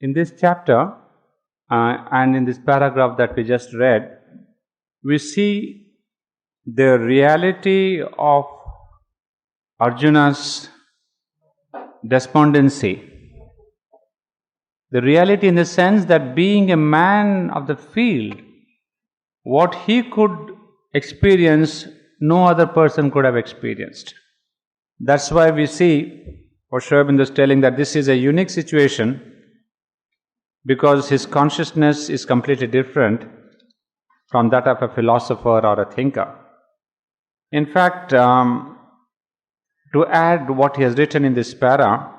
In this chapter and in this paragraph that we just read, we see the reality of Arjuna's despondency. The reality in the sense that being a man of the field, what he could experience, no other person could have experienced. That's why we see, or Aurobindo is telling that this is a unique situation because his consciousness is completely different from that of a philosopher or a thinker. In fact, to add what he has written in this para,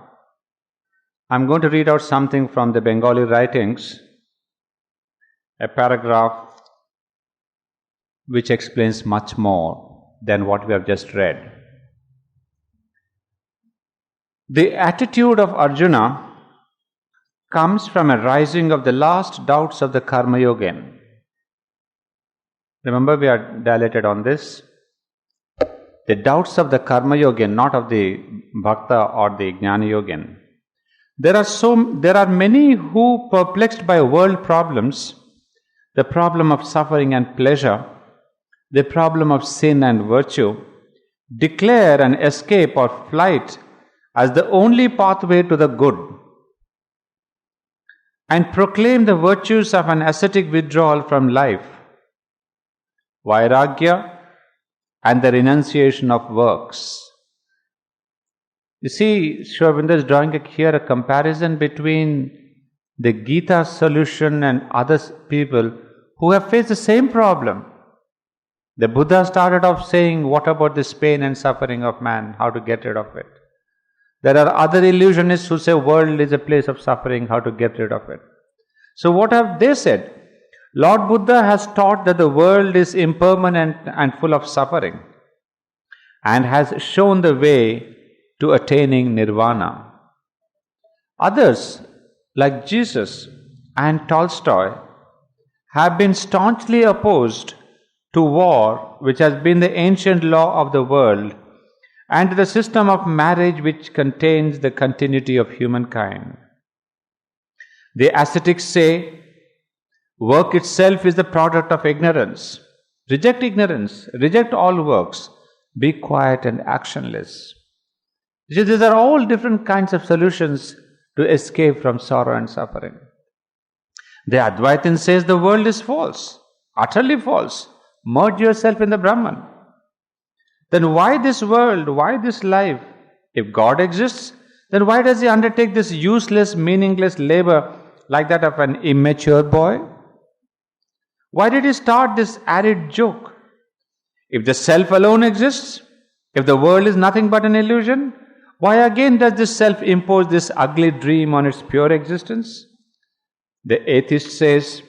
I'm going to read out something from the Bengali writings, a paragraph which explains much more than what we have just read. The attitude of Arjuna comes from a rising of the last doubts of the Karma Yogin. Remember, we are dilated on this. The doubts of the Karma Yogin, not of the Bhakta or the Jnana Yogin. There are many who, perplexed by world problems, the problem of suffering and pleasure, the problem of sin and virtue, declare an escape or flight as the only pathway to the good, and proclaim the virtues of an ascetic withdrawal from life, vairagya, and the renunciation of works. You see, Aurobindo is drawing here a comparison between the Gita solution and other people who have faced the same problem. The Buddha started off saying, what about this pain and suffering of man, how to get rid of it? There are other illusionists who say world is a place of suffering, how to get rid of it. So what have they said? Lord Buddha has taught that the world is impermanent and full of suffering and has shown the way to attaining nirvana. Others, like Jesus and Tolstoy, have been staunchly opposed to war, which has been the ancient law of the world, and to the system of marriage which contains the continuity of humankind. The ascetics say, work itself is the product of ignorance. Reject ignorance, reject all works, be quiet and actionless. These are all different kinds of solutions to escape from sorrow and suffering. The Advaitin says the world is false, utterly false. Merge yourself in the Brahman. Then why this world? Why this life? If God exists, then why does he undertake this useless, meaningless labor like that of an immature boy? Why did he start this arid joke? If the self alone exists, if the world is nothing but an illusion, why again does this self impose this ugly dream on its pure existence? The atheist says,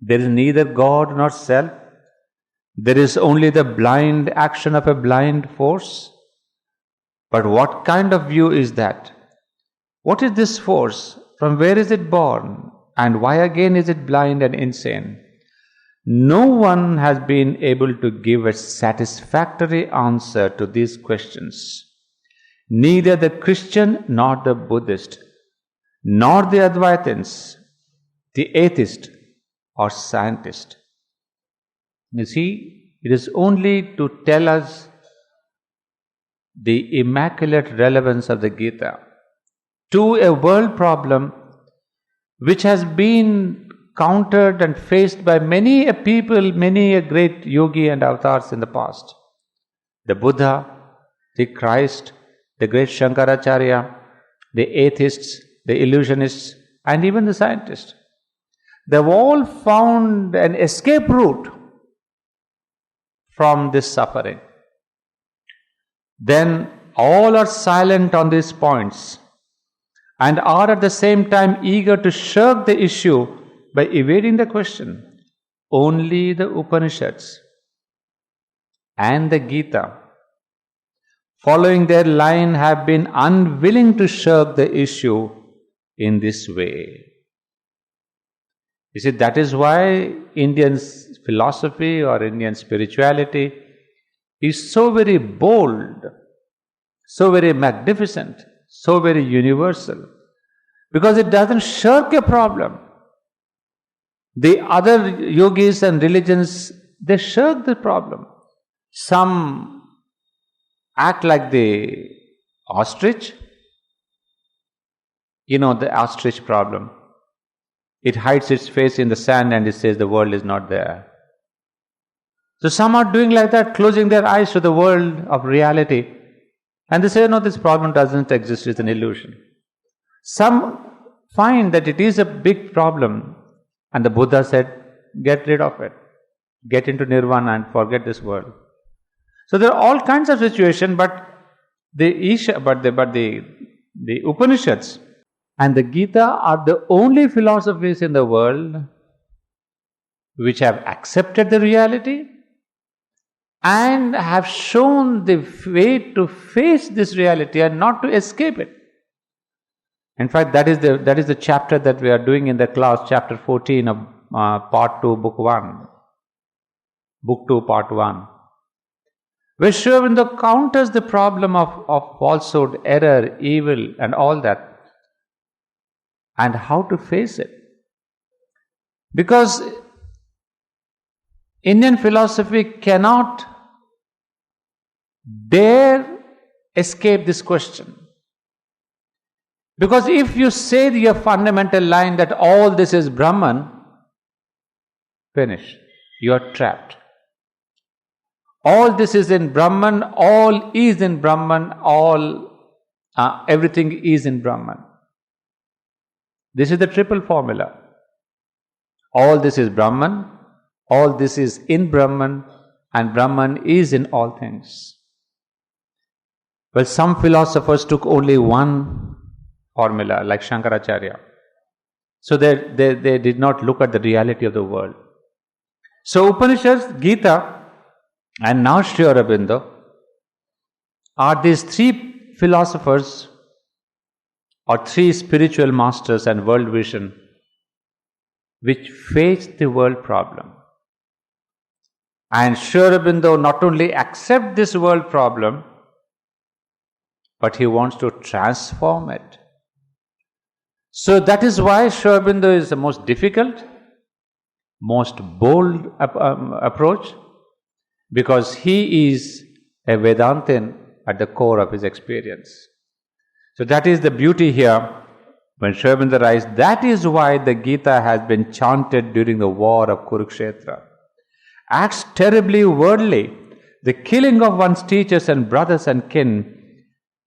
there is neither God nor self. There is only the blind action of a blind force. But what kind of view is that? What is this force? From where is it born? And why again is it blind and insane? No one has been able to give a satisfactory answer to these questions. Neither the Christian nor the Buddhist, nor the Advaitins, the atheist or scientist. You see, it is only to tell us the immaculate relevance of the Gita to a world problem which has been countered and faced by many a people, many a great yogi and avatars in the past. The Buddha, the Christ, the great Shankaracharya, the atheists, the illusionists, and even the scientists. They've all found an escape route from this suffering. Then all are silent on these points and are at the same time eager to shirk the issue by evading the question. Only the Upanishads and the Gita, following their line, have been unwilling to shirk the issue in this way. You see, that is why Indian philosophy or Indian spirituality is so very bold, so very magnificent, so very universal. because it doesn't shirk a problem. The other yogis and religions, they shirk the problem. Some act like the ostrich. You know the ostrich problem. It hides its face in the sand and it says the world is not there. So some are doing like that, closing their eyes to the world of reality. And they say, no, this problem doesn't exist, it's an illusion. Some find that it is a big problem. And the Buddha said, get rid of it. Get into nirvana and forget this world. So there are all kinds of situations, but the Upanishads and the Gita are the only philosophies in the world which have accepted the reality and have shown the way to face this reality and not to escape it. In fact, that is the chapter that we are doing in the class, chapter 14 of part 2, book 1. Book 2, part 1. Where Sri Aurobindo counters the problem of falsehood, error, evil and all that, and how to face it. Because Indian philosophy cannot dare escape this question. Because if you say your fundamental line that all this is Brahman, finish. You are trapped. All this is in Brahman, all is in Brahman, everything is in Brahman. This is the triple formula. All this is Brahman, all this is in Brahman, and Brahman is in all things. Well, some philosophers took only one formula, like Shankaracharya. So they did not look at the reality of the world. So Upanishads, Gita, and now Sri Aurobindo are these three philosophers or three spiritual masters and world vision which face the world problem. And Sri Aurobindo not only accepts this world problem, but he wants to transform it. So that is why Sri Aurobindo is the most difficult, most bold approach, because he is a Vedantin at the core of his experience. So that is the beauty here when Sri Aurobindo writes, that is why the Gita has been chanted during the war of Kurukshetra. Acts terribly worldly, the killing of one's teachers and brothers and kin,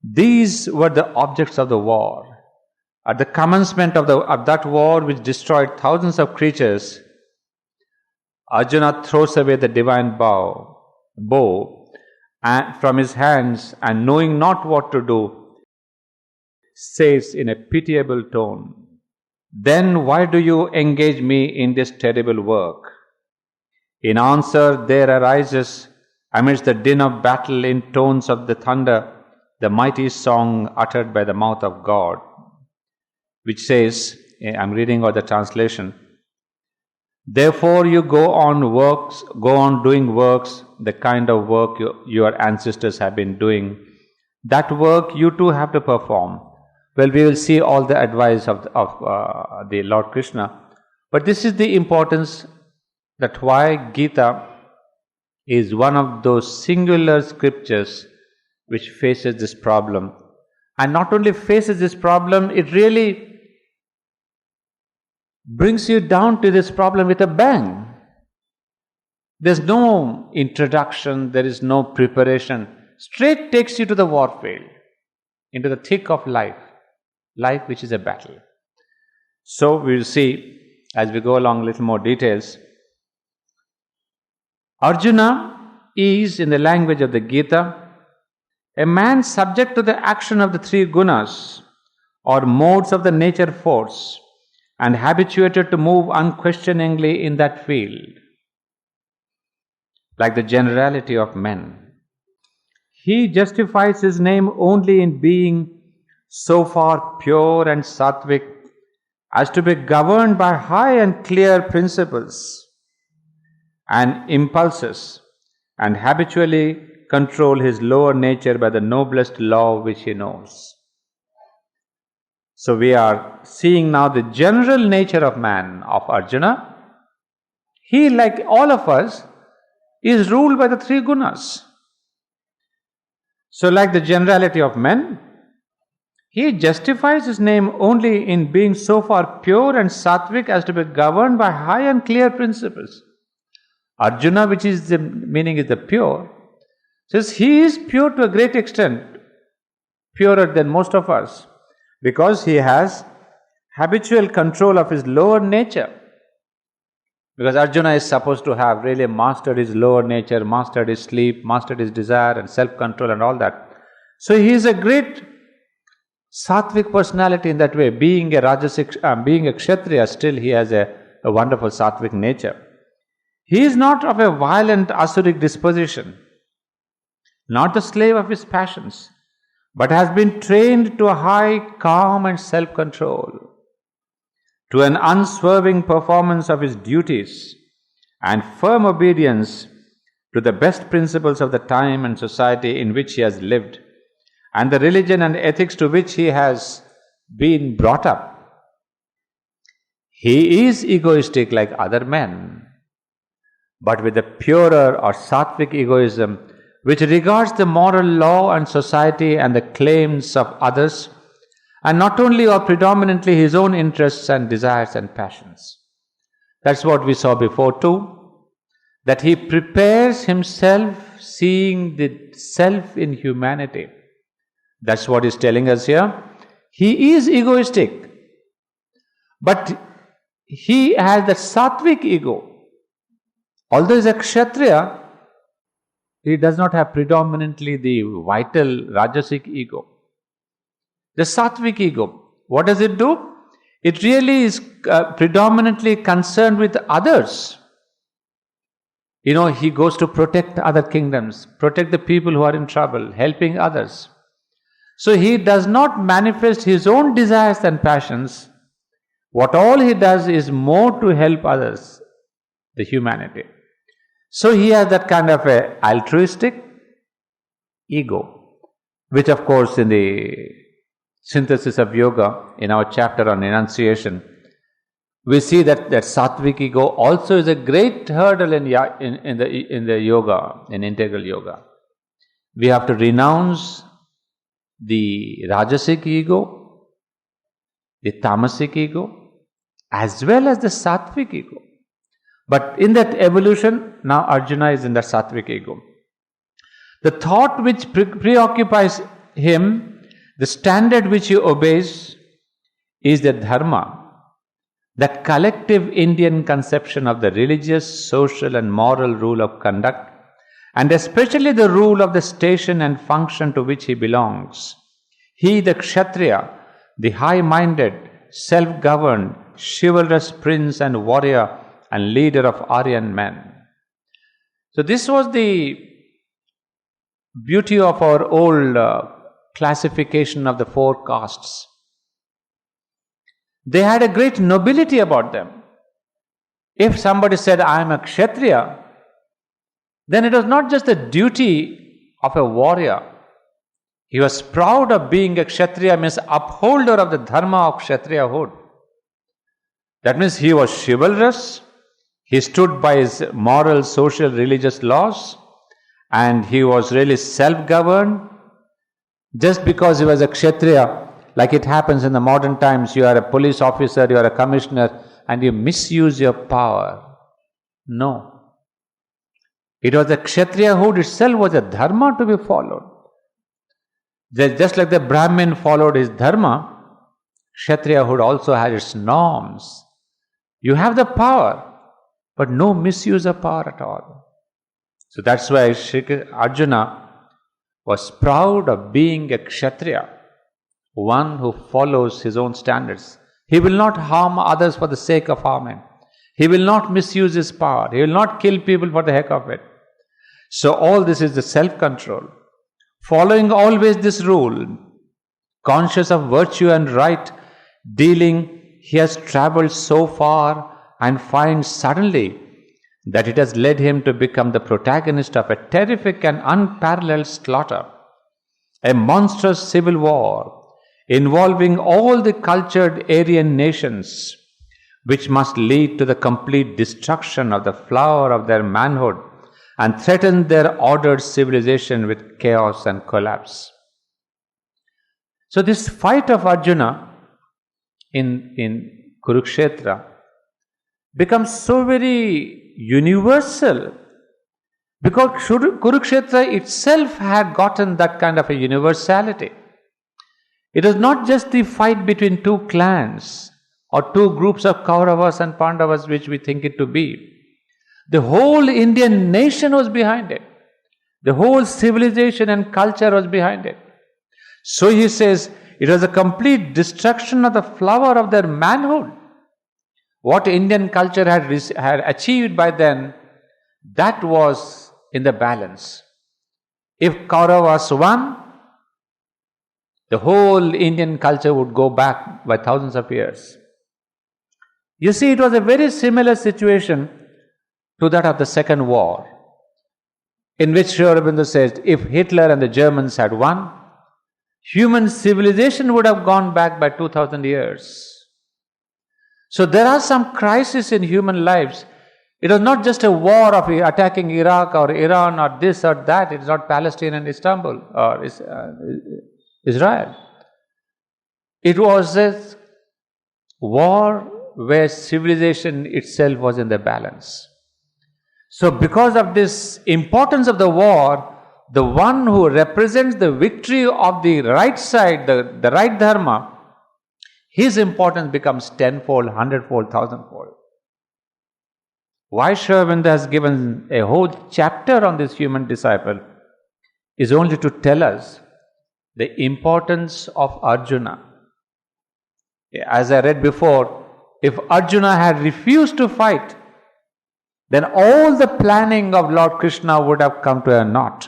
these were the objects of the war. At the commencement of that war which destroyed thousands of creatures, Arjuna throws away the divine bow from his hands, and knowing not what to do, says in a pitiable tone, "Then why do you engage me in this terrible work?" In answer, there arises, amidst the din of battle in tones of the thunder, the mighty song uttered by the mouth of God, which says, I'm reading out the translation, "Therefore you go on doing works, the kind of work your ancestors have been doing. That work you too have to perform." Well, we will see all the advice of the Lord Krishna. But this is the importance that why Gita is one of those singular scriptures which faces this problem. And not only faces this problem, it really brings you down to this problem with a bang. There's no introduction, there is no preparation. Straight takes you to the warfield, into the thick of life which is a battle. So we'll see as we go along a little more details. Arjuna is, in the language of the Gita, a man subject to the action of the three gunas or modes of the nature force and habituated to move unquestioningly in that field, like the generality of men. He justifies his name only in being so far pure and sattvic as to be governed by high and clear principles and impulses, and habitually control his lower nature by the noblest law which he knows. So we are seeing now the general nature of man, of Arjuna. He, like all of us, is ruled by the three gunas. So like the generality of men, he justifies his name only in being so far pure and sattvic as to be governed by high and clear principles. Arjuna, which is the meaning is the pure, says he is pure to a great extent, purer than most of us, because he has habitual control of his lower nature. Because Arjuna is supposed to have really mastered his lower nature, mastered his sleep, mastered his desire and self-control and all that. So he is a great sattvic personality in that way. Being a Kshatriya, still he has a wonderful sattvic nature. He is not of a violent asuric disposition, not the slave of his passions, but has been trained to a high calm and self-control, to an unswerving performance of his duties and firm obedience to the best principles of the time and society in which he has lived, and the religion and ethics to which he has been brought up. He is egoistic like other men, but with a purer or sattvic egoism which regards the moral law and society and the claims of others, and not only or predominantly his own interests and desires and passions. That's what we saw before too, that he prepares himself seeing the self in humanity. That's what he's telling us here. He is egoistic, but he has the sattvic ego. Although he's a Kshatriya, he does not have predominantly the vital Rajasic ego. The sattvic ego, what does it do? It really is predominantly concerned with others. He goes to protect other kingdoms, protect the people who are in trouble, helping others. So he does not manifest his own desires and passions. What all he does is more to help others, the humanity. So he has that kind of a altruistic ego, which of course in the synthesis of yoga, in our chapter on enunciation, we see that sattvic ego also is a great hurdle in the yoga, in integral yoga. We have to renounce the Rajasic ego, the Tamasic ego, as well as the Sattvic ego. But in that evolution, now Arjuna is in the Sattvic ego. The thought which preoccupies him, the standard which he obeys, is the dharma, that collective Indian conception of the religious, social and moral rule of conduct, and especially the rule of the station and function to which he belongs. He, the Kshatriya, the high-minded, self-governed, chivalrous prince and warrior and leader of Aryan men. So this was the beauty of our old classification of the four castes. They had a great nobility about them. If somebody said, I am a Kshatriya, then it was not just the duty of a warrior. He was proud of being a Kshatriya, means upholder of the dharma of Kshatriyahood. That means he was chivalrous, he stood by his moral, social, religious laws, and he was really self-governed. Just because he was a Kshatriya, like it happens in the modern times, you are a police officer, you are a commissioner, and you misuse your power. No. It was the Kshatriyahood itself was a dharma to be followed. Just like the Brahmin followed his dharma, Kshatriyahood also had its norms. You have the power, but no misuse of power at all. So that's why Arjuna was proud of being a Kshatriya, one who follows his own standards. He will not harm others for the sake of harming. He will not misuse his power. He will not kill people for the heck of it. So all this is the self-control. Following always this rule, conscious of virtue and right dealing, he has travelled so far and finds suddenly that it has led him to become the protagonist of a terrific and unparalleled slaughter, a monstrous civil war involving all the cultured Aryan nations, which must lead to the complete destruction of the flower of their manhood and threaten their ordered civilization with chaos and collapse. So this fight of Arjuna in Kurukshetra becomes so very universal because Kurukshetra itself had gotten that kind of a universality. It is not just the fight between two clans or two groups of Kauravas and Pandavas which we think it to be. The whole Indian nation was behind it. The whole civilization and culture was behind it. So he says, it was a complete destruction of the flower of their manhood. What Indian culture had achieved by then, that was in the balance. If Kauravas won, the whole Indian culture would go back by thousands of years. You see, it was a very similar situation to that of the Second War, in which Aurobindo says, if Hitler and the Germans had won, human civilization would have gone back by 2000 years. So there are some crises in human lives. It was not just a war of attacking Iraq or Iran or this or that. It is not Palestine and Istanbul or Israel. It was a war where civilization itself was in the balance. So because of this importance of the war, the one who represents the victory of the right side, the right dharma, his importance becomes tenfold, hundredfold, thousandfold. Why Aurobindo has given a whole chapter on this human disciple is only to tell us the importance of Arjuna. As I read before, if Arjuna had refused to fight, then all the planning of Lord Krishna would have come to a naught.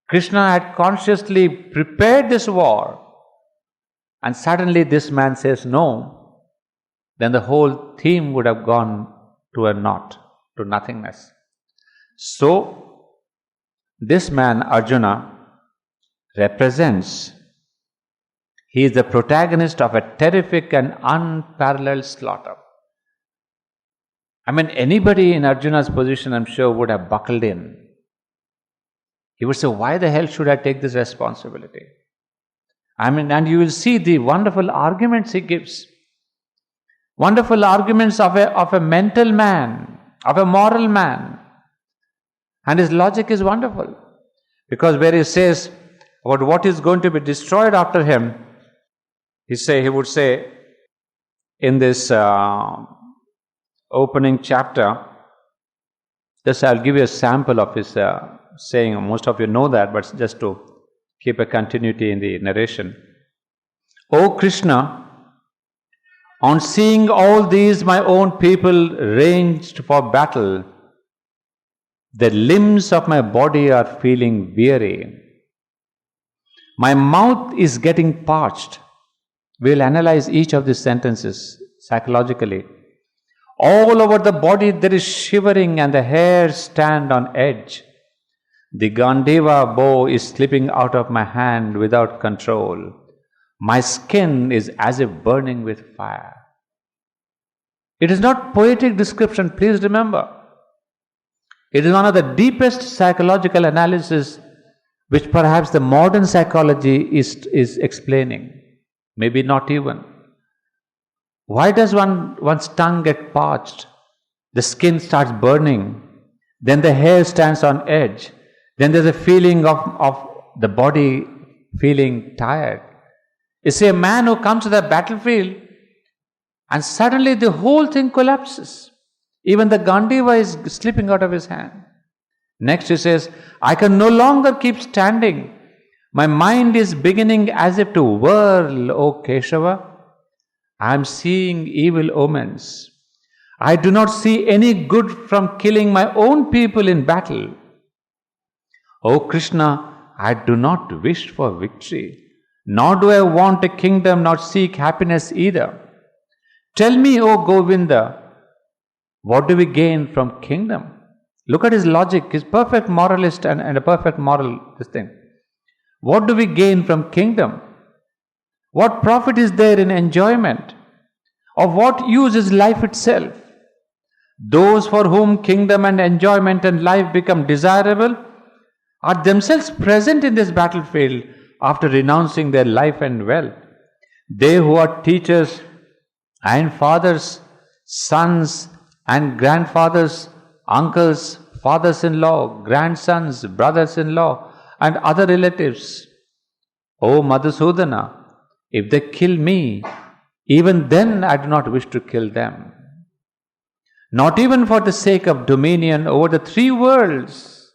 Krishna had consciously prepared this war, and suddenly this man says no, then the whole theme would have gone to a naught, to nothingness. So, this man, Arjuna, represents, he is the protagonist of a terrific and unparalleled slaughter. I mean, anybody in Arjuna's position, I'm sure, would have buckled in. He would say, why the hell should I take this responsibility? And you will see the wonderful arguments he gives. Wonderful arguments of a mental man, of a moral man. And his logic is wonderful. Because where he says about what is going to be destroyed after him, he would say in this opening chapter, just I'll give you a sample of his saying. Most of you know that, but just to keep a continuity in the narration. O Krishna, on seeing all these my own people ranged for battle, the limbs of my body are feeling weary. My mouth is getting parched. We'll analyze each of these sentences psychologically. All over the body there is shivering and the hairs stand on edge. The Gandiva bow is slipping out of my hand without control. My skin is as if burning with fire. It is not poetic description, please remember. It is one of the deepest psychological analysis which perhaps the modern psychology is explaining. Maybe not even. Why does one's tongue get parched? The skin starts burning. Then the hair stands on edge. Then there's a feeling of the body feeling tired. You see, a man who comes to the battlefield and suddenly the whole thing collapses. Even the Gandiva is slipping out of his hand. Next he says, I can no longer keep standing. My mind is beginning as if to whirl, O Keshava. I am seeing evil omens. I do not see any good from killing my own people in battle. O Krishna, I do not wish for victory, nor do I want a kingdom, nor seek happiness either. Tell me, O Govinda, what do we gain from kingdom? Look at his logic, he's perfect moralist and a perfect moral thing. What do we gain from kingdom? What profit is there in enjoyment? Of what use is life itself? Those for whom kingdom and enjoyment and life become desirable are themselves present in this battlefield after renouncing their life and wealth. They who are teachers and fathers, sons and grandfathers, uncles, fathers-in-law, grandsons, brothers-in-law, and other relatives. O Madhusudana, if they kill me, even then I do not wish to kill them. Not even for the sake of dominion over the three worlds.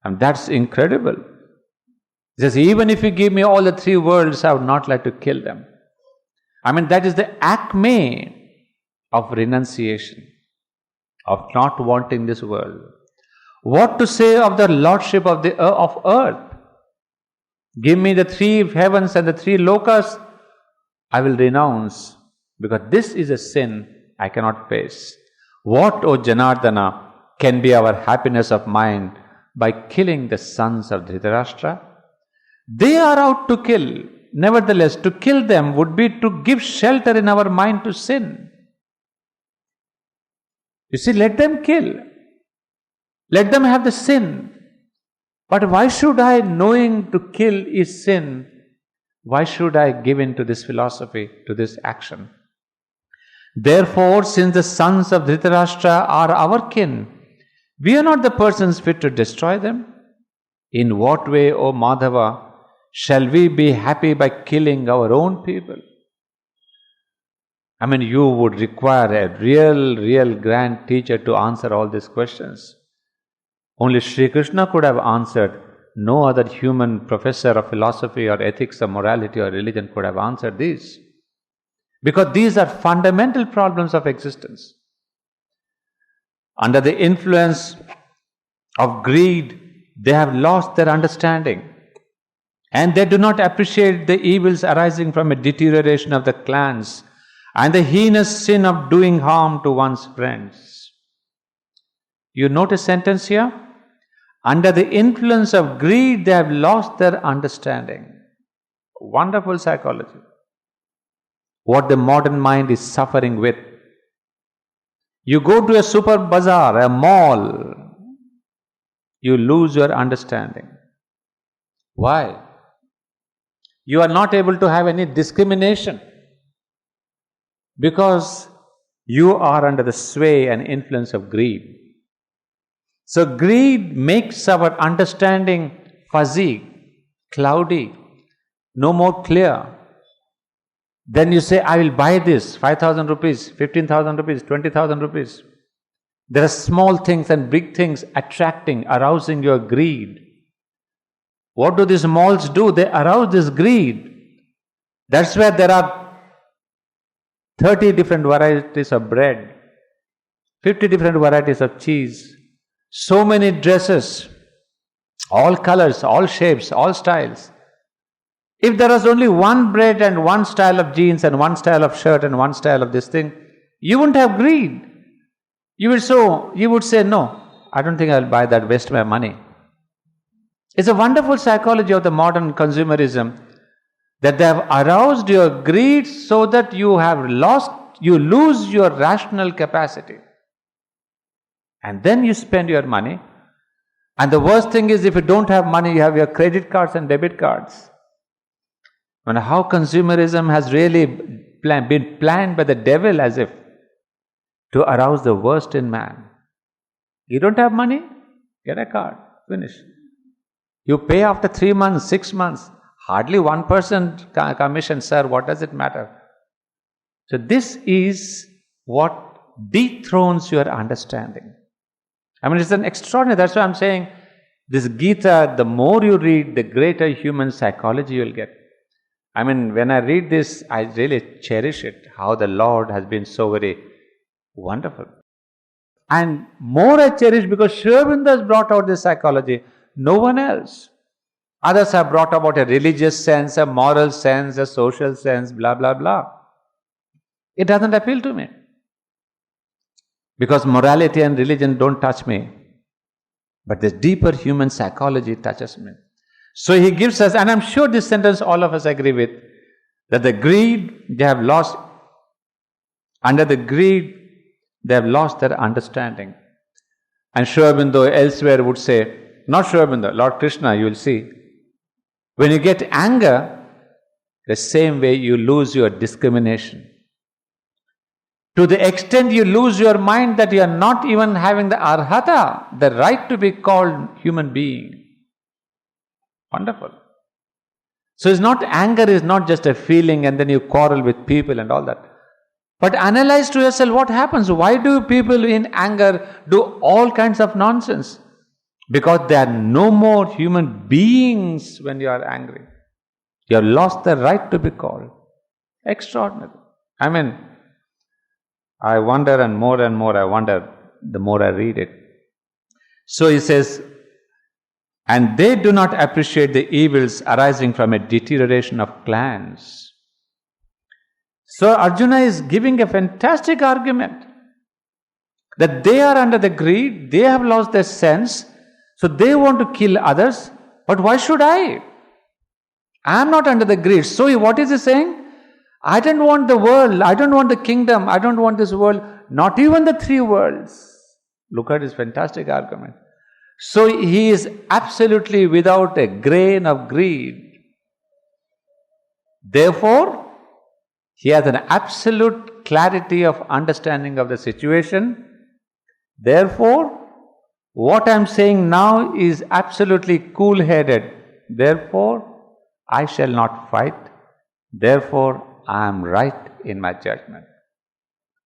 And that's incredible. He says, even if you give me all the three worlds, I would not like to kill them. That is the acme of renunciation, of not wanting this world. What to say of the lordship of earth? Give me the three heavens and the three lokas, I will renounce, because this is a sin I cannot face. What, O Janardana, can be our happiness of mind by killing the sons of Dhritarashtra? They are out to kill. Nevertheless, to kill them would be to give shelter in our mind to sin. You see, let them kill. Let them have the sin. But why should I, knowing to kill is sin, why should I give in to this philosophy, to this action? Therefore, since the sons of Dhritarashtra are our kin, we are not the persons fit to destroy them. In what way, O Madhava, shall we be happy by killing our own people? You would require a real grand teacher to answer all these questions. Only Sri Krishna could have answered. No other human professor of philosophy or ethics or morality or religion could have answered these. Because these are fundamental problems of existence. Under the influence of greed, they have lost their understanding. And they do not appreciate the evils arising from a deterioration of the clans and the heinous sin of doing harm to one's friends. You note a sentence here? Under the influence of greed, they have lost their understanding. Wonderful psychology. What the modern mind is suffering with. You go to a super bazaar, a mall, you lose your understanding. Why? You are not able to have any discrimination because you are under the sway and influence of greed. So greed makes our understanding fuzzy, cloudy, no more clear. Then you say, I will buy this, 5,000 rupees, 15,000 rupees, 20,000 rupees. There are small things and big things attracting, arousing your greed. What do these malls do? They arouse this greed. That's where there are 30 different varieties of bread, 50 different varieties of cheese, so many dresses, all colors, all shapes, all styles. If there was only one bread and one style of jeans and one style of shirt and one style of this thing, you wouldn't have greed. You would say, no, I don't think I'll buy that, waste my money. It's a wonderful psychology of the modern consumerism that they have aroused your greed so that you lose your rational capacity. And then you spend your money. And the worst thing is, if you don't have money, you have your credit cards and debit cards. And how consumerism has really been planned by the devil as if to arouse the worst in man. You don't have money? Get a card. Finish. You pay after 3 months, 6 months. Hardly 1% commission, sir. What does it matter? So this is what dethrones your understanding. It's an extraordinary. That's why I'm saying this Gita, the more you read, the greater human psychology you'll get. When I read this, I really cherish it, how the Lord has been so very wonderful. And more I cherish because Sri Aurobindo has brought out this psychology, no one else. Others have brought about a religious sense, a moral sense, a social sense, blah, blah, blah. It doesn't appeal to me. Because morality and religion don't touch me. But the deeper human psychology touches me. So he gives us, and I'm sure this sentence all of us agree with, That the greed, they have lost, under the greed, they have lost their understanding. And Aurobindo elsewhere would say, not Aurobindo, Lord Krishna, you will see, when you get anger, the same way you lose your discrimination. To the extent you lose your mind that you are not even having the arhata, the right to be called human being. Wonderful. So it's not, anger is not just a feeling and then you quarrel with people and all that. But analyze to yourself what happens. Why do people in anger do all kinds of nonsense? Because they are no more human beings when you are angry. You have lost the right to be called. Extraordinary. I wonder and more I wonder the more I read it. So he says, and they do not appreciate the evils arising from a deterioration of clans. So Arjuna is giving a fantastic argument that they are under the greed, they have lost their sense, so they want to kill others, but why should I? I am not under the greed. So what is he saying? I don't want the world, I don't want the kingdom, I don't want this world, not even the three worlds. Look at his fantastic argument. So he is absolutely without a grain of greed. Therefore, he has an absolute clarity of understanding of the situation. Therefore, what I am saying now is absolutely cool-headed. Therefore, I shall not fight. Therefore, I am right in my judgment.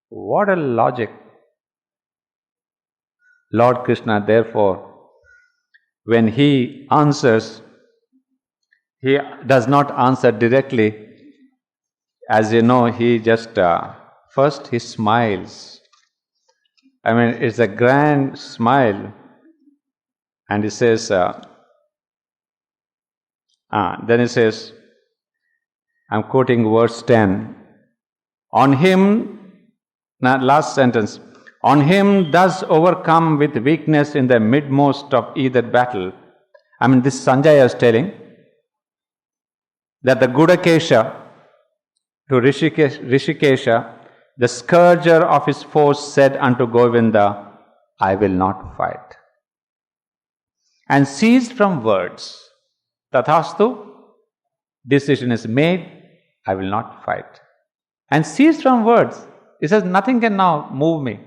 What a logic. Lord Krishna, therefore, when he answers, he does not answer directly. As you know, he just, first he smiles. It's a grand smile. And he says, then he says, I'm quoting verse 10. On him, last sentence, on him thus overcome with weakness in the midmost of either battle. This Sanjaya is telling that the Gudakesha to Rishikesha, the scourger of his foes, said unto Govinda, I will not fight. And ceased from words. Tathastu, decision is made, I will not fight. And ceased from words. He says, nothing can now move me.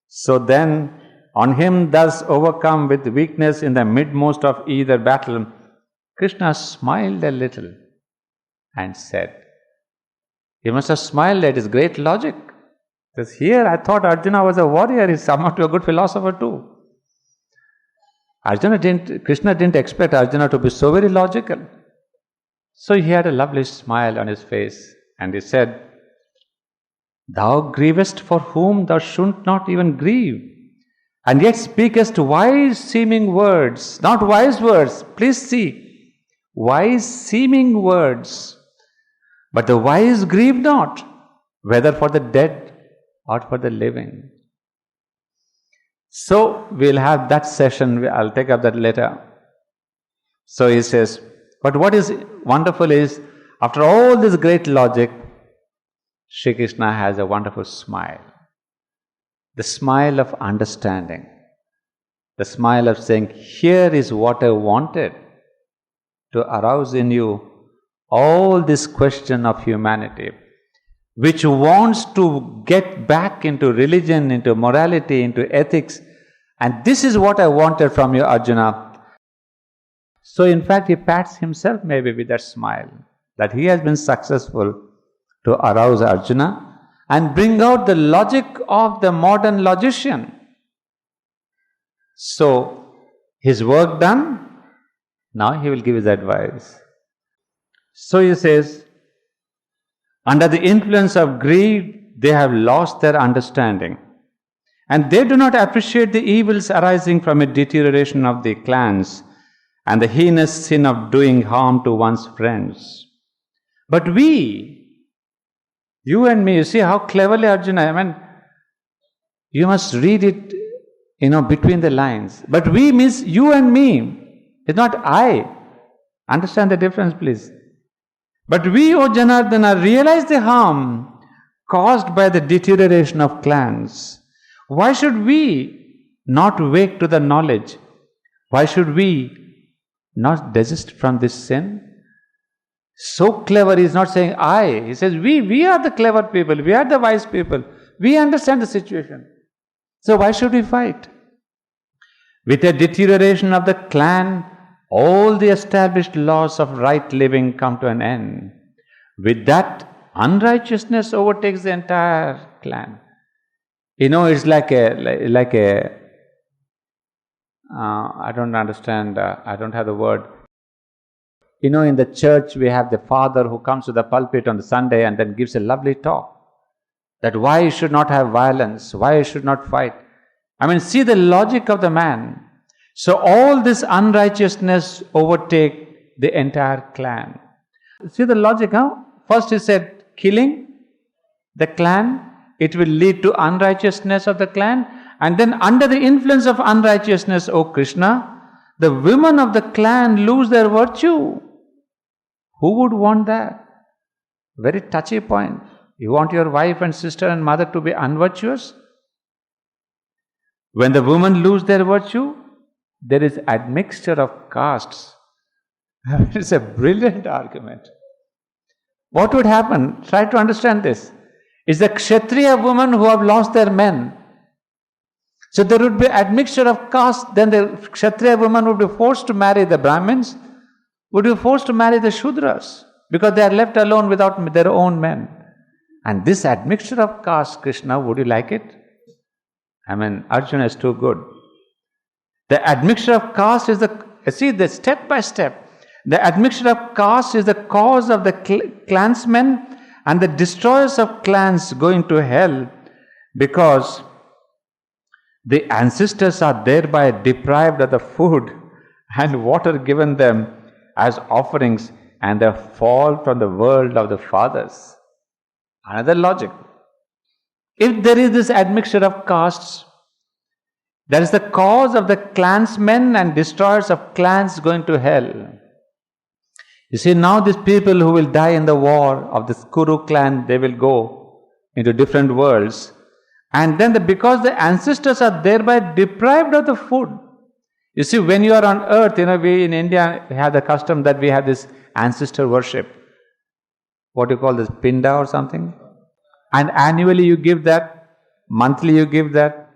So then, on him thus overcome with weakness in the midmost of either battle, Krishna smiled a little and said, he must have smiled at his great logic. Because here I thought Arjuna was a warrior, he's somewhat a good philosopher too. Krishna didn't expect Arjuna to be so very logical. So he had a lovely smile on his face and he said, Thou grievest for whom thou shouldst not even grieve, and yet speakest wise seeming words, not wise words, please see, wise seeming words. But the wise grieve not, whether for the dead or for the living. So we'll have that session, I'll take up that later. So he says, but what is wonderful is, after all this great logic, Shri Krishna has a wonderful smile. The smile of understanding. The smile of saying, here is what I wanted, to arouse in you all this question of humanity, which wants to get back into religion, into morality, into ethics. And this is what I wanted from you, Arjuna. So in fact, he pats himself maybe with that smile, that he has been successful to arouse Arjuna and bring out the logic of the modern logician. So, his work done, now he will give his advice. So he says, under the influence of greed, they have lost their understanding, and they do not appreciate the evils arising from a deterioration of the clans and the heinous sin of doing harm to one's friends. But we, you and me, you see how cleverly Arjuna, you must read it, between the lines. But we means you and me. It's not I. Understand the difference, please. But we, O Janardana, realize the harm caused by the deterioration of clans. Why should we not wake to the knowledge? Why should we not desist from this sin? So clever, he's not saying I. He says we are the clever people, we are the wise people. We understand the situation. So why should we fight? With a deterioration of the clan, all the established laws of right living come to an end. With that, unrighteousness overtakes the entire clan. It's like a I don't understand, I don't have the word. In the church we have the father who comes to the pulpit on the Sunday and then gives a lovely talk. That why you should not have violence, why you should not fight. See the logic of the man. So all this unrighteousness overtake the entire clan. See the logic, huh? First he said killing the clan, it will lead to unrighteousness of the clan. And then under the influence of unrighteousness, O Krishna, the women of the clan lose their virtue. Who would want that? Very touchy point. You want your wife and sister and mother to be unvirtuous? When the women lose their virtue, there is admixture of castes. It's a brilliant argument. What would happen? Try to understand this. It's the Kshatriya women who have lost their men. So there would be admixture of caste, then the Kshatriya women would be forced to marry the Brahmins, would be forced to marry the Shudras, because they are left alone without their own men. And this admixture of caste, Krishna, would you like it? Arjuna is too good. The admixture of caste is the step by step. The admixture of caste is the cause of the clansmen and the destroyers of clans going to hell, because the ancestors are thereby deprived of the food and water given them as offerings, and they fall from the world of the fathers. Another logic. If there is this admixture of castes, that is the cause of the clansmen and destroyers of clans going to hell. You see, now these people who will die in the war of this Kuru clan, they will go into different worlds. And then because the ancestors are thereby deprived of the food. You see, when you are on earth, we in India have the custom that we have this ancestor worship. What do you call this? Pinda or something? And annually you give that, monthly you give that.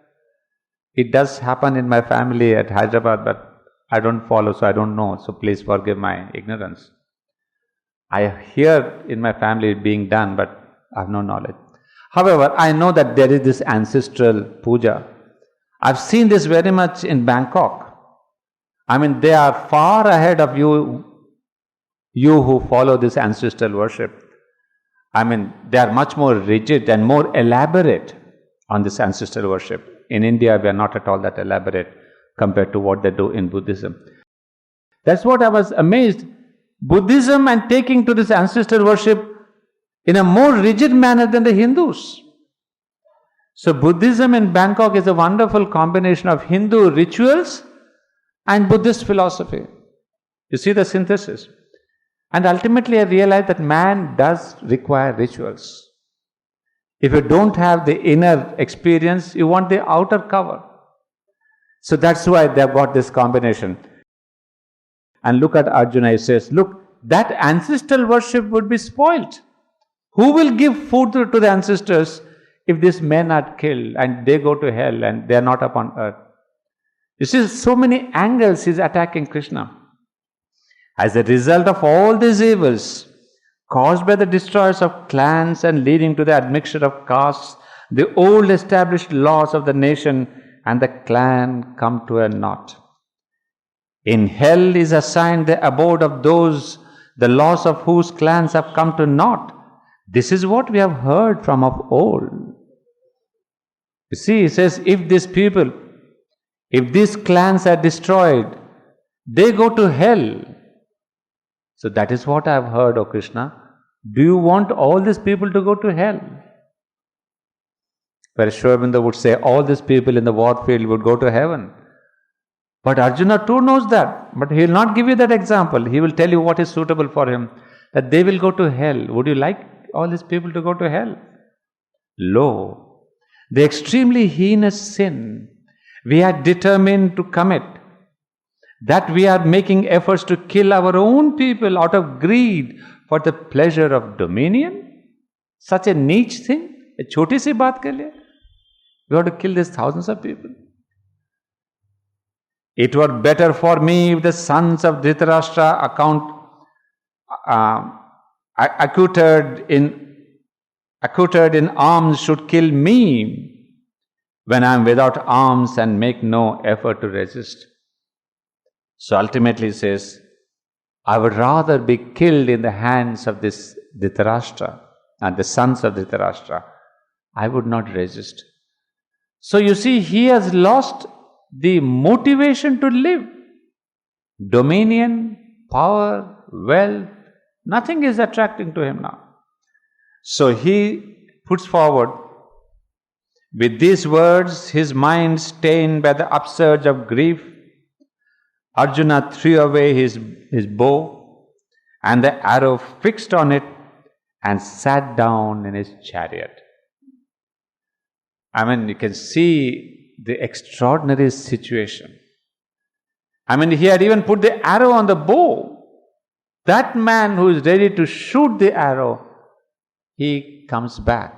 It does happen in my family at Hyderabad, but I don't follow, so I don't know. So please forgive my ignorance. I hear in my family it being done, but I have no knowledge. However, I know that there is this ancestral puja. I've seen this very much in Bangkok. They are far ahead of you who follow this ancestral worship. They are much more rigid and more elaborate on this ancestral worship. In India, we are not at all that elaborate compared to what they do in Buddhism. That's what I was amazed. Buddhism and taking to this ancestral worship in a more rigid manner than the Hindus. So Buddhism in Bangkok is a wonderful combination of Hindu rituals and Buddhist philosophy. You see the synthesis. And ultimately I realized that man does require rituals. If you don't have the inner experience, you want the outer cover. So that's why they've got this combination. And look at Arjuna, he says, look, that ancestral worship would be spoilt. Who will give food to the ancestors if these men are killed and they go to hell and they are not upon earth? You see, so many angles he's attacking Krishna. As a result of all these evils caused by the destroyers of clans and leading to the admixture of castes, the old established laws of the nation and the clan come to a naught. In hell is assigned the abode of those, the laws of whose clans have come to naught. This is what we have heard from of old. You see, he says, if these clans are destroyed, they go to hell. So that is what I have heard, O Krishna. Do you want all these people to go to hell? Whereas Aurobindo would say, all these people in the war field would go to heaven. But Arjuna too knows that. But he will not give you that example. He will tell you what is suitable for him. that they will go to hell. Would you like all these people to go to hell? Lo, the extremely heinous sin we are determined to commit, that we are making efforts to kill our own people out of greed for the pleasure of dominion, such a niche thing, a choti si baat ke liye, we have to kill these thousands of people. It were better for me if the sons of Dhritarashtra accoutred in arms should kill me when I am without arms and make no effort to resist. So ultimately he says, I would rather be killed in the hands of this Dhritarashtra and the sons of Dhritarashtra. I would not resist. So you see, he has lost the motivation to live. Dominion, power, wealth, nothing is attracting to him now. So he puts forward, with these words, his mind stained by the upsurge of grief, Arjuna threw away his bow and the arrow fixed on it and sat down in his chariot. I mean, you can see the extraordinary situation. I mean, he had even put the arrow on the bow. That man who is ready to shoot the arrow, he comes back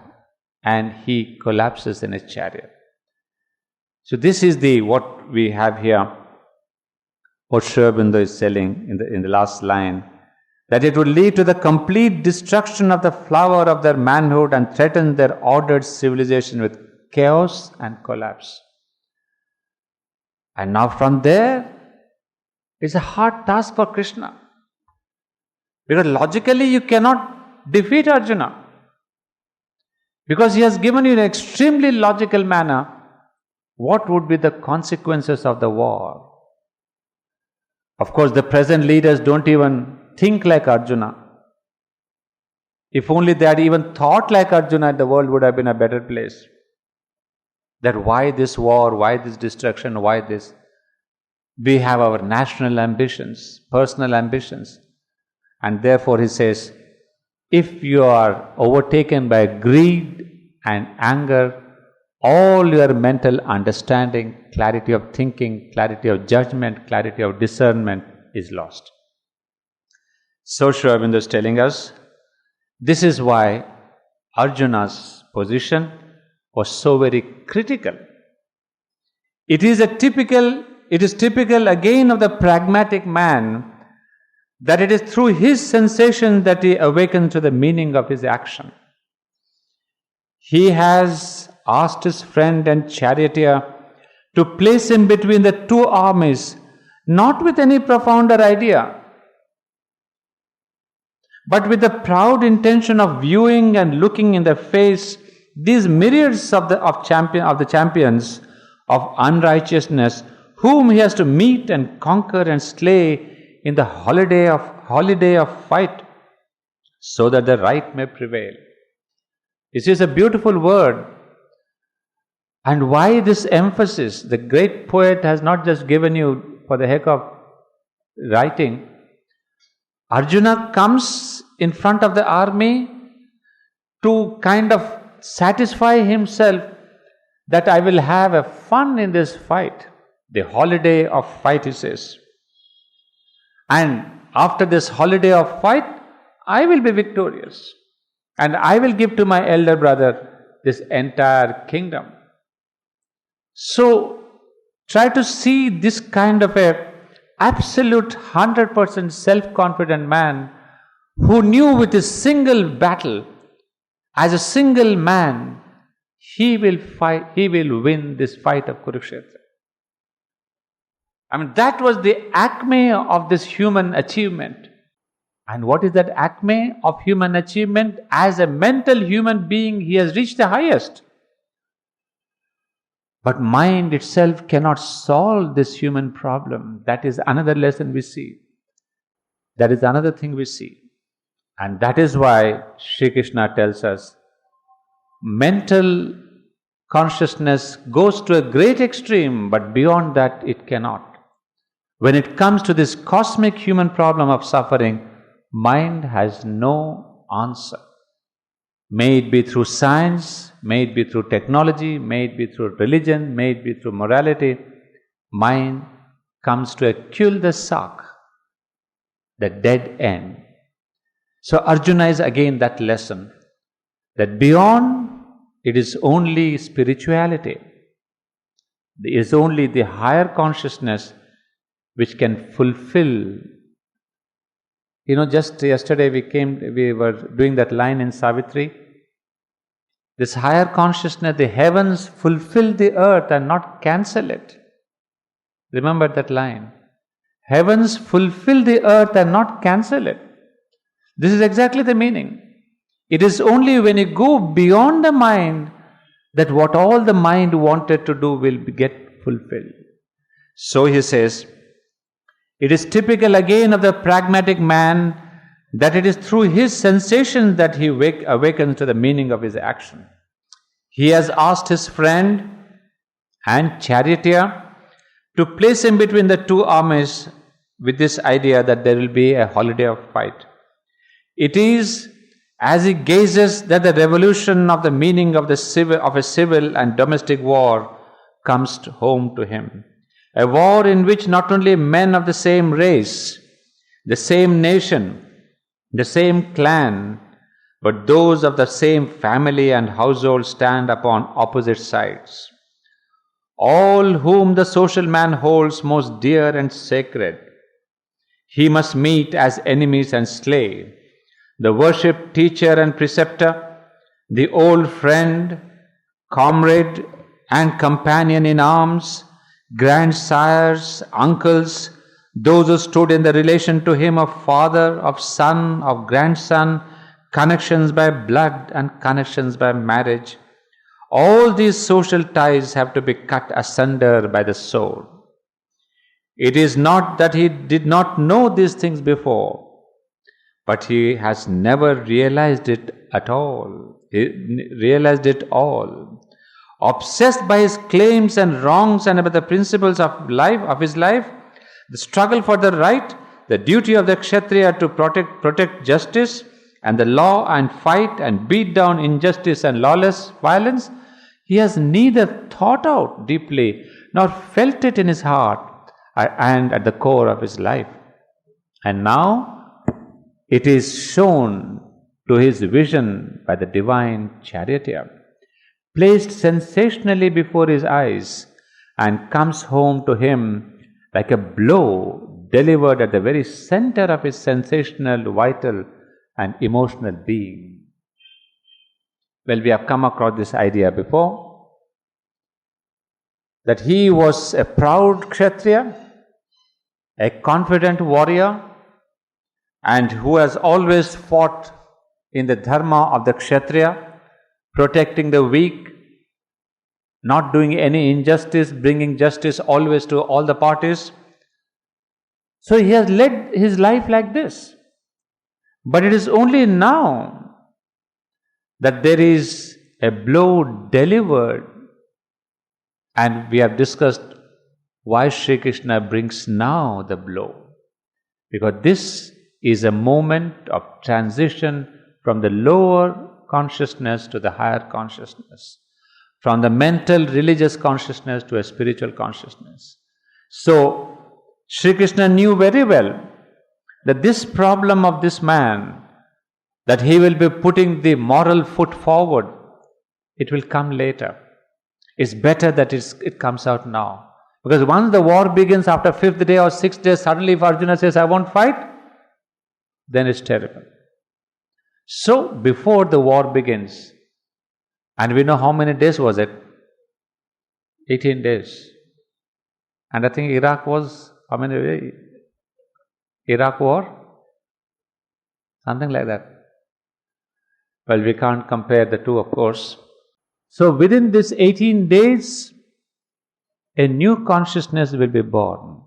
and he collapses in his chariot. So this is what we have here, what Aurobindo is telling in the last line, that it would lead to the complete destruction of the flower of their manhood and threaten their ordered civilization with chaos and collapse. And now from there, it's a hard task for Krishna. Because logically you cannot defeat Arjuna. Because he has given you in an extremely logical manner what would be the consequences of the war. Of course, the present leaders don't even think like Arjuna. If only they had even thought like Arjuna, the world would have been a better place. That why this war, why this destruction, why this? We have our national ambitions, personal ambitions. And therefore he says, if you are overtaken by greed and anger, all your mental understanding, clarity of thinking, clarity of judgment, clarity of discernment is lost. So Aurobindo is telling us, this is why Arjuna's position was so very critical. It is typical again of the pragmatic man, that it is through his sensation that he awakens to the meaning of his action. He has asked his friend and charioteer to place him between the two armies, not with any profounder idea, but with the proud intention of viewing and looking in the face these myriads of the champions of unrighteousness, whom he has to meet and conquer and slay in the holiday of fight, so that the right may prevail. This is a beautiful word. And why this emphasis? The great poet has not just given you for the heck of writing. Arjuna comes in front of the army to kind of satisfy himself that I will have a fun in this fight. The holiday of fight, he says. And after this holiday of fight, I will be victorious. And I will give to my elder brother this entire kingdom. So, try to see this kind of a absolute 100% self-confident man who knew with a single battle, as a single man, he will win this fight of Kurukshetra. I mean, that was the acme of this human achievement. And what is that acme of human achievement? As a mental human being, he has reached the highest. But mind itself cannot solve this human problem. That is another lesson we see. That is another thing we see. And that is why Sri Krishna tells us, mental consciousness goes to a great extreme, but beyond that it cannot. When it comes to this cosmic human problem of suffering, mind has no answer. May it be through science, may it be through technology, may it be through religion, may it be through morality, mind comes to a cul-de-sac, the dead end. So Arjuna is again that lesson, that beyond it is only spirituality. It is only the higher consciousness which can fulfill. Just yesterday we were doing that line in Savitri. This higher consciousness, the heavens fulfill the earth and not cancel it. Remember that line. Heavens fulfill the earth and not cancel it. This is exactly the meaning. It is only when you go beyond the mind that what all the mind wanted to do will get fulfilled. So he says, it is typical again of the pragmatic man that it is through his sensations that he awakens to the meaning of his action. He has asked his friend and charioteer to place him between the two armies with this idea that there will be a holiday of fight. It is as he gazes that the revolution of the meaning of a civil and domestic war comes home to him. A war in which not only men of the same race, the same nation, the same clan, but those of the same family and household stand upon opposite sides. All whom the social man holds most dear and sacred, he must meet as enemies and slay. The worship teacher and preceptor, the old friend, comrade and companion in arms, grandsires, uncles, those who stood in the relation to him of father, of son, of grandson, connections by blood and connections by marriage. All these social ties have to be cut asunder by the sword. It is not that he did not know these things before, but he has never realized it at all. He realized it all. Obsessed by his claims and wrongs and about the principles of his life, the struggle for the right, the duty of the Kshatriya to protect justice and the law and fight and beat down injustice and lawless violence, he has neither thought out deeply nor felt it in his heart and at the core of his life. And now it is shown to his vision by the divine charioteer, placed sensationally before his eyes, and comes home to him like a blow delivered at the very center of his sensational, vital and emotional being. Well, we have come across this idea before, that he was a proud Kshatriya, a confident warrior, and who has always fought in the dharma of the Kshatriya, protecting the weak, not doing any injustice, bringing justice always to all the parties. So he has led his life like this. But it is only now that there is a blow delivered, and we have discussed why Sri Krishna brings now the blow. Because this is a moment of transition from the lower consciousness to the higher consciousness, from the mental religious consciousness to a spiritual consciousness. So Sri Krishna knew very well that this problem of this man, that he will be putting the moral foot forward, it will come later. It's better that it comes out now. Because once the war begins after 5th day or 6th day, suddenly if Arjuna says, I won't fight, then it's terrible. So before the war begins, and we know how many days was it? 18 days. And I think Iraq was, how many days? Iraq war? Something like that. Well, we can't compare the two, of course. So within this 18 days, a new consciousness will be born.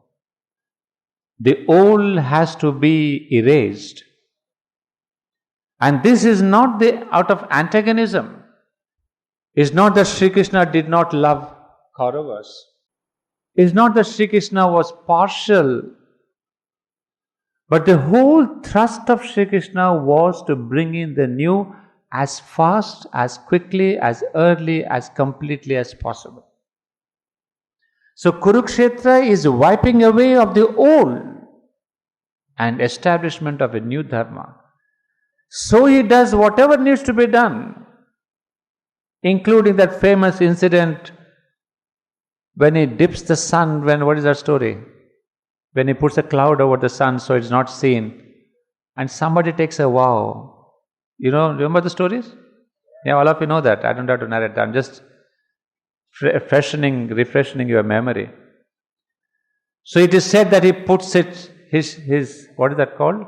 The old has to be erased. And this is not out of antagonism. It's not that Sri Krishna did not love Kauravas. It's not that Sri Krishna was partial. But the whole thrust of Sri Krishna was to bring in the new as fast, as quickly, as early, as completely as possible. So Kurukshetra is wiping away of the old and establishment of a new dharma. So he does whatever needs to be done, including that famous incident when he dips the sun, what is that story? When he puts a cloud over the sun so it's not seen, and somebody takes a vow. Remember the stories? Yeah, all of you know that. I don't have to narrate that. I'm just refreshing your memory. So it is said that he puts it, his what is that called?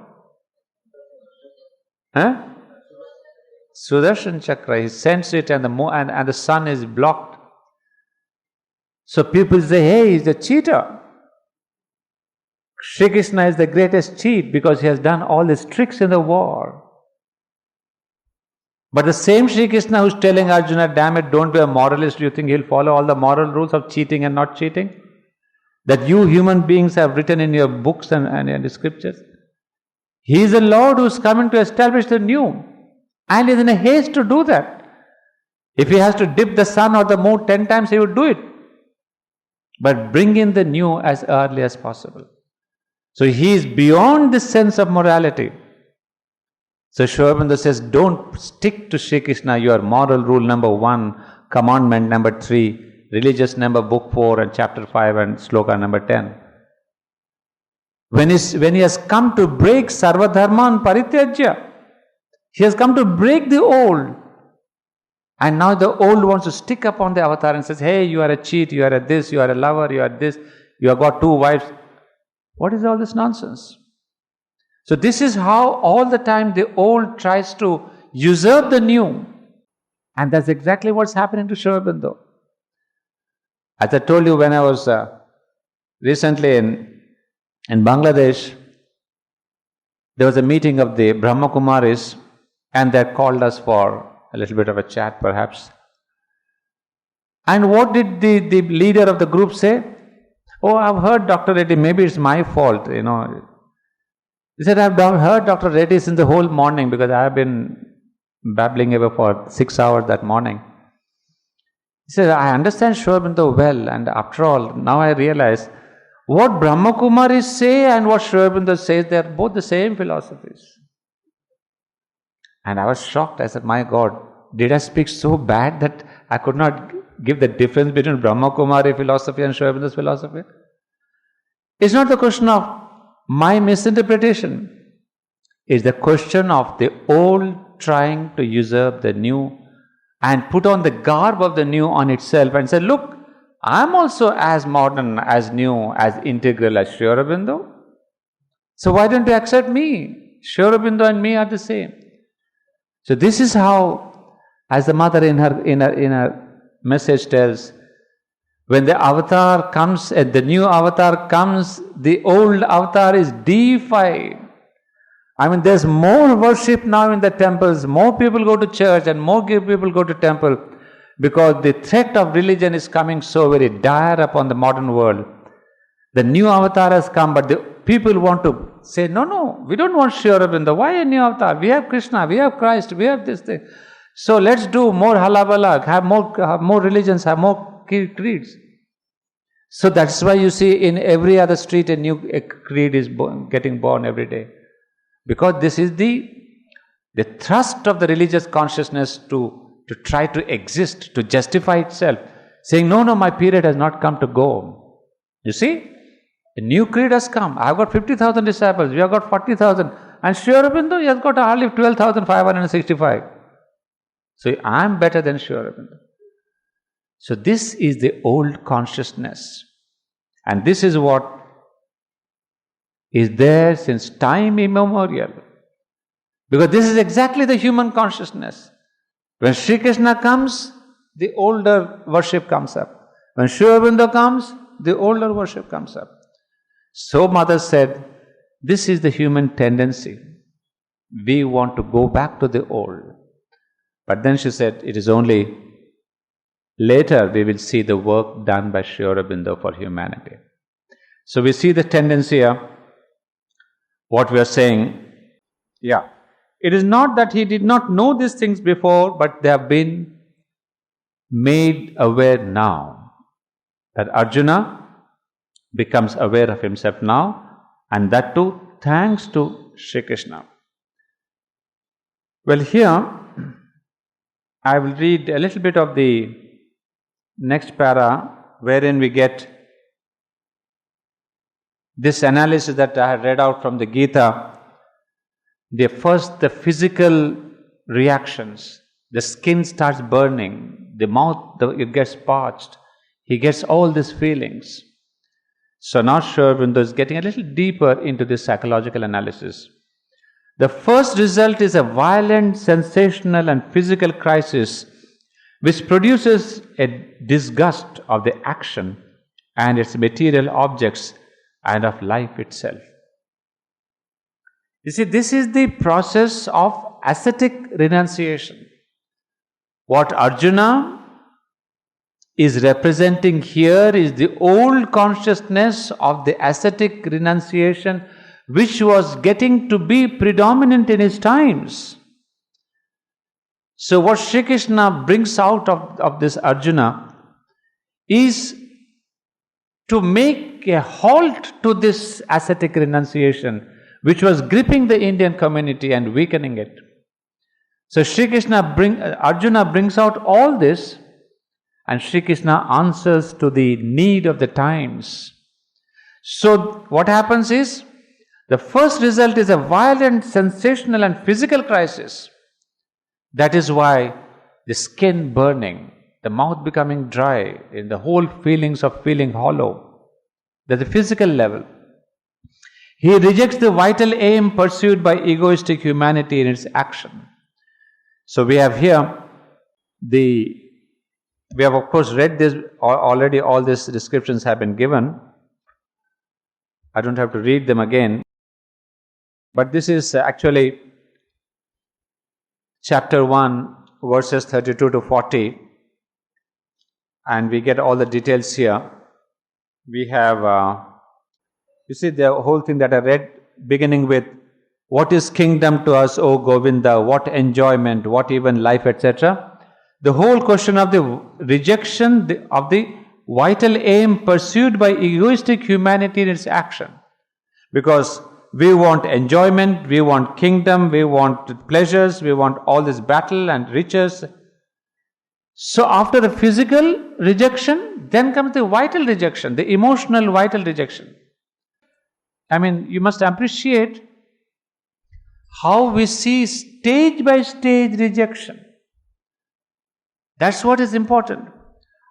Sudarshan Chakra. He sends it and the sun is blocked. So people say, hey, he's a cheater. Shri Krishna is the greatest cheat because he has done all these tricks in the war. But the same Shri Krishna who's telling Arjuna, damn it, don't be a moralist, do you think he'll follow all the moral rules of cheating and not cheating? That you human beings have written in your books and in the scriptures. He is the Lord who's coming to establish the new. And is in a haste to do that. If he has to dip the sun or the moon 10 times, he would do it. But bring in the new as early as possible. So he is beyond this sense of morality. So Aurobindo says, don't stick to Shri Krishna, your moral rule number 1, commandment number 3, religious number book 4 and chapter 5 and sloka number 10. When he has come to break sarva dharman parityajya, he has come to break the old. And now the old wants to stick upon the avatar and says, hey, you are a cheat, you are a this, you are a lover, you are this, you have got 2 wives. What is all this nonsense? So this is how all the time the old tries to usurp the new. And that's exactly what's happening to Aurobindo. As I told you when I was recently in Bangladesh, there was a meeting of the Brahma Kumaris and they called us for a little bit of a chat perhaps. And what did the leader of the group say? Oh, I've heard Dr. Reddy, maybe it's my fault, He said, I've heard Dr. Reddy since the whole morning because I have been babbling away for 6 hours that morning. He said, I understand Aurobindo well, and after all, now I realize what Brahma Kumaris say and what Aurobindo says, they are both the same philosophies. And I was shocked. I said, my God, did I speak so bad that I could not give the difference between Brahma Kumari philosophy and Aurobindo's philosophy? It's not the question of my misinterpretation. It's the question of the old trying to usurp the new and put on the garb of the new on itself and say, look, I'm also as modern, as new, as integral as Sri Aurobindo. So why don't you accept me? Sri Aurobindo and me are the same. So this is how, as the mother in her message tells, when the avatar comes, the new avatar comes, the old avatar is deified. I mean, there's more worship now in the temples, more people go to church and more people go to temple because the threat of religion is coming so very dire upon the modern world. The new avatar has come, but the people want to say, no, we don't want Sri Aurobindo. Why a new avatar? We have Krishna, we have Christ, we have this thing. So let's do more halabala, have more religions, have more creeds. So that's why you see in every other street a new creed is getting born every day. Because this is the thrust of the religious consciousness to try to exist, to justify itself. Saying, no, my period has not come to go. You see? A new creed has come. I've got 50,000 disciples. We have got 40,000. And Sri Aurobindo, he has got hardly 12,565. So I'm better than Sri Aurobindo. So this is the old consciousness. And this is what is there since time immemorial. Because this is exactly the human consciousness. When Sri Krishna comes, the older worship comes up. When Sri Aurobindo comes, the older worship comes up. So Mother said, this is the human tendency. We want to go back to the old. But then she said, it is only later we will see the work done by Sri Aurobindo for humanity. So we see the tendency here. what we are saying. Yeah. It is not that he did not know these things before, but they have been made aware now. That Arjuna becomes aware of himself now, and that too thanks to Shri Krishna. Well, here I will read a little bit of the next para, wherein we get this analysis that I had read out from the Gita. The physical reactions. The skin starts burning, the mouth, it gets parched. He gets all these feelings. So now Sri Aurobindo is getting a little deeper into this psychological analysis. The first result is a violent, sensational and physical crisis which produces a disgust of the action and its material objects and of life itself. You see, this is the process of ascetic renunciation. What Arjuna is representing here is the old consciousness of the ascetic renunciation, which was getting to be predominant in his times. So what Shri Krishna brings out of this Arjuna is to make a halt to this ascetic renunciation, which was gripping the Indian community and weakening it. So Arjuna brings out all this, and Shri Krishna answers to the need of the times. So what happens is, the first result is a violent, sensational and physical crisis. That is why the skin burning, the mouth becoming dry, and the whole feelings of feeling hollow. That's the physical level. He rejects the vital aim pursued by egoistic humanity in its action. So we have here we have of course read this already, all these descriptions have been given. I don't have to read them again. But this is actually chapter 1, verses 32 to 40. And we get all the details here. We have, you see the whole thing that I read, beginning with, what is kingdom to us, O Govinda, what enjoyment, what even life, etc. The whole question of the rejection of the vital aim pursued by egoistic humanity in its action. Because we want enjoyment, we want kingdom, we want pleasures, we want all this battle and riches. So after the physical rejection, then comes the vital rejection, the emotional vital rejection. I mean, you must appreciate how we see stage by stage rejection. That's what is important.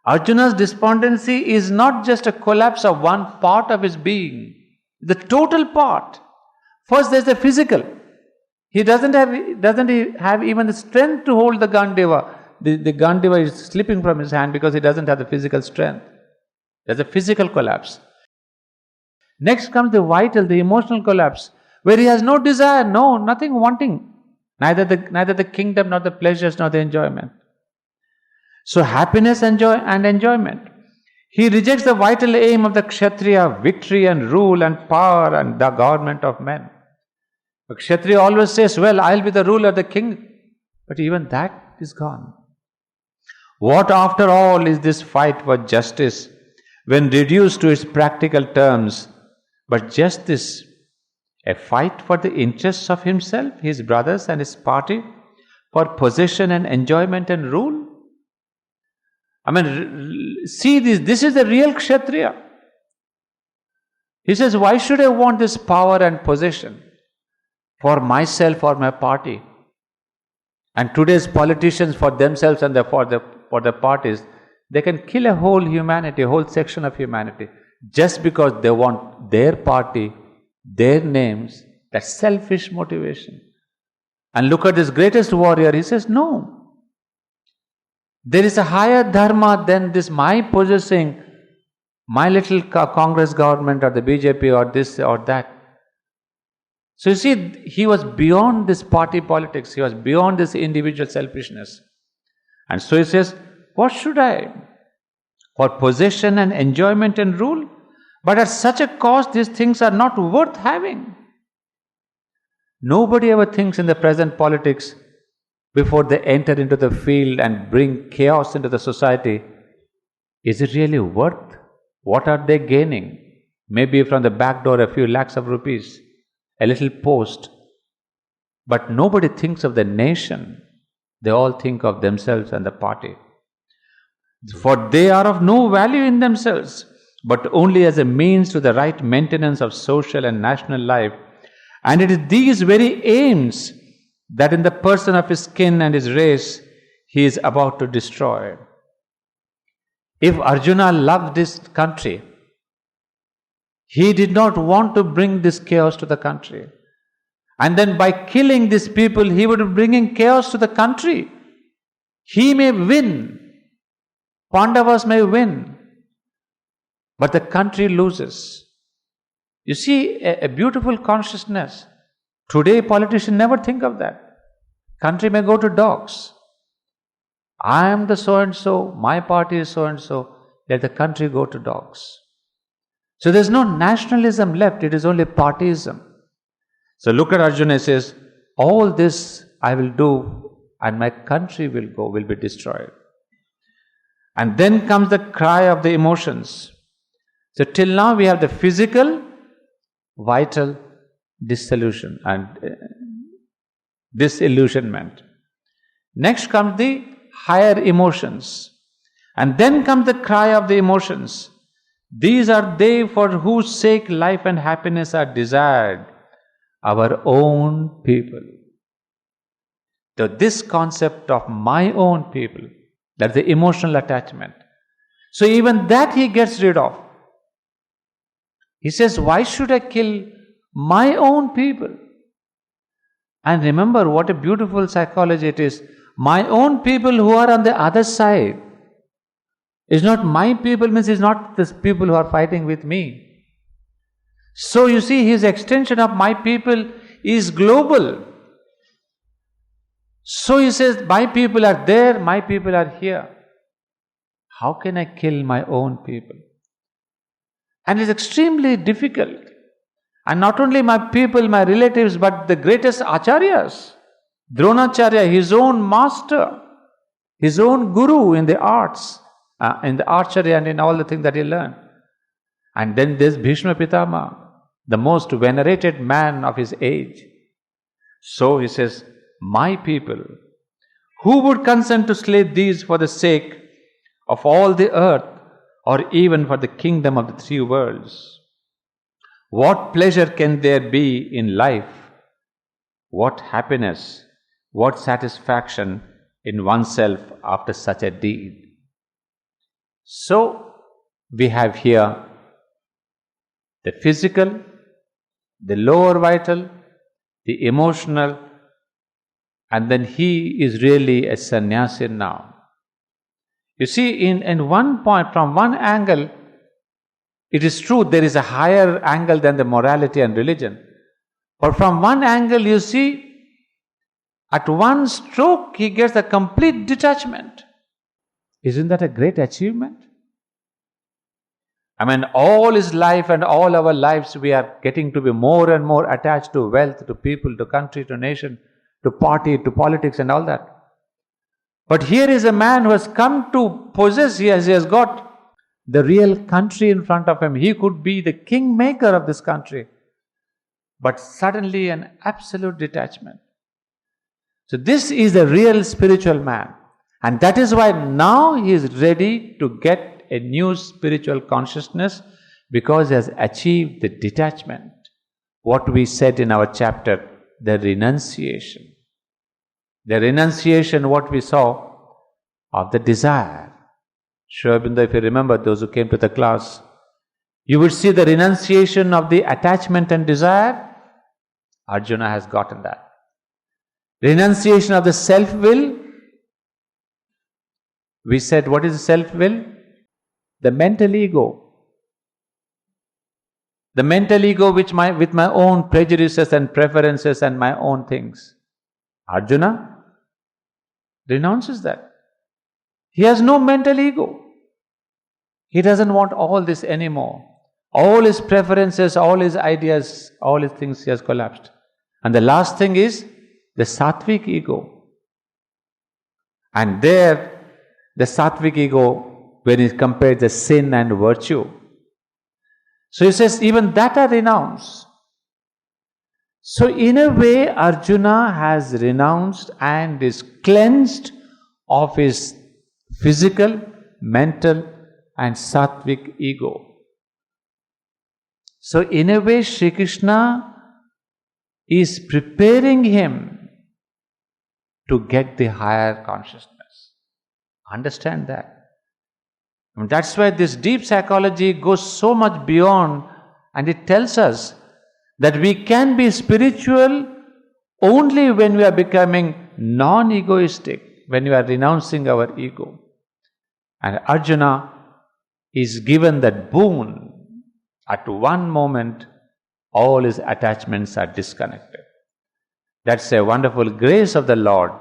Arjuna's despondency is not just a collapse of one part of his being, the total part. First there's the physical. He doesn't have even the strength to hold the Gandiva. The Gandiva is slipping from his hand because he doesn't have the physical strength. There's a physical collapse. Next comes the vital, the emotional collapse, where he has no desire, nothing wanting, neither the kingdom, nor the pleasures, nor the enjoyment. So happiness and enjoyment. He rejects the vital aim of the Kshatriya, victory and rule and power and the government of men. The Kshatriya always says, well, I'll be the ruler, the king. But even that is gone. What after all is this fight for justice when reduced to its practical terms, but just this, a fight for the interests of himself, his brothers and his party, for possession and enjoyment and rule? I mean, see this is the real Kshatriya. He says, why should I want this power and possession? For myself or my party. And today's politicians, for themselves and for the parties, they can kill a whole humanity, a whole section of humanity, just because they want their party, their names. That's selfish motivation. And look at this greatest warrior, he says, no. There is a higher dharma than this my possessing my little Congress government or the BJP or this or that. So you see, he was beyond this party politics, he was beyond this individual selfishness. And so he says, what should I? For possession and enjoyment and rule? But at such a cost, these things are not worth having. Nobody ever thinks in the present politics before they enter into the field and bring chaos into the society. Is it really worth? What are they gaining? Maybe from the back door a few lakhs of rupees, a little post. But nobody thinks of the nation. They all think of themselves and the party. For they are of no value in themselves, but only as a means to the right maintenance of social and national life. And it is these very aims that in the person of his kin and his race he is about to destroy. If Arjuna loved his country, he did not want to bring this chaos to the country. And then by killing these people, he would be bringing chaos to the country. He may win. Pandavas may win. But the country loses. You see, a beautiful consciousness. Today, politicians never think of that. Country may go to dogs. I am the so-and-so, my party is so-and-so. Let the country go to dogs. So there is no nationalism left, it is only partyism. So look at Arjuna, says, all this I will do and my country will be destroyed. And then comes the cry of the emotions. So till now we have the physical, vital dissolution and disillusionment. Next comes the higher emotions. And then comes the cry of the emotions. These are they for whose sake life and happiness are desired, our own people. So this concept of my own people, that's the emotional attachment. So even that he gets rid of. He says, why should I kill my own people? And remember what a beautiful psychology it is. My own people who are on the other side. It's not my people, means it's not the people who are fighting with me. So you see, his extension of my people is global. So he says, my people are there, my people are here. How can I kill my own people? And it's extremely difficult. And not only my people, my relatives, but the greatest acharyas. Dronacharya, his own master, his own guru in the arts, in the archery and in all the things that he learned. And then there's Bhishma Pitama, the most venerated man of his age. So he says, my people, who would consent to slay these for the sake of all the earth or even for the kingdom of the three worlds? What pleasure can there be in life? What happiness, what satisfaction in oneself after such a deed? So, we have here the physical, the lower vital, the emotional, and then he is really a sannyasi now. You see, in one point, from one angle, it is true there is a higher angle than the morality and religion. But from one angle, you see, at one stroke, he gets a complete detachment. Isn't that a great achievement? I mean, all his life and all our lives, we are getting to be more and more attached to wealth, to people, to country, to nation, to party, to politics and all that. But here is a man who has come to possess, he has got the real country in front of him. He could be the kingmaker of this country. But suddenly an absolute detachment. So this is the real spiritual man. And that is why now he is ready to get a new spiritual consciousness, because he has achieved the detachment. What we said in our chapter, the renunciation. The renunciation, what we saw, of the desire. Aurobindo, if you remember, those who came to the class, you would see the renunciation of the attachment and desire. Arjuna has gotten that. Renunciation of the self-will. We said, what is the self-will? The mental ego. The mental ego with my own prejudices and preferences and my own things. Arjuna renounces that. He has no mental ego. He doesn't want all this anymore. All his preferences, all his ideas, all his things he has collapsed. And the last thing is the sattvic ego. And there, the sattvic ego, when it compares the sin and virtue. So he says, even that I renounce. So in a way, Arjuna has renounced and is cleansed of his physical, mental and sattvic ego. So in a way, Sri Krishna is preparing him to get the higher consciousness. Understand that. And that's why this deep psychology goes so much beyond, and it tells us that we can be spiritual only when we are becoming non-egoistic, when we are renouncing our ego. And Arjuna is given that boon. At one moment, all his attachments are disconnected. That's a wonderful grace of the Lord,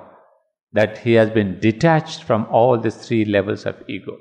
that he has been detached from all the three levels of ego.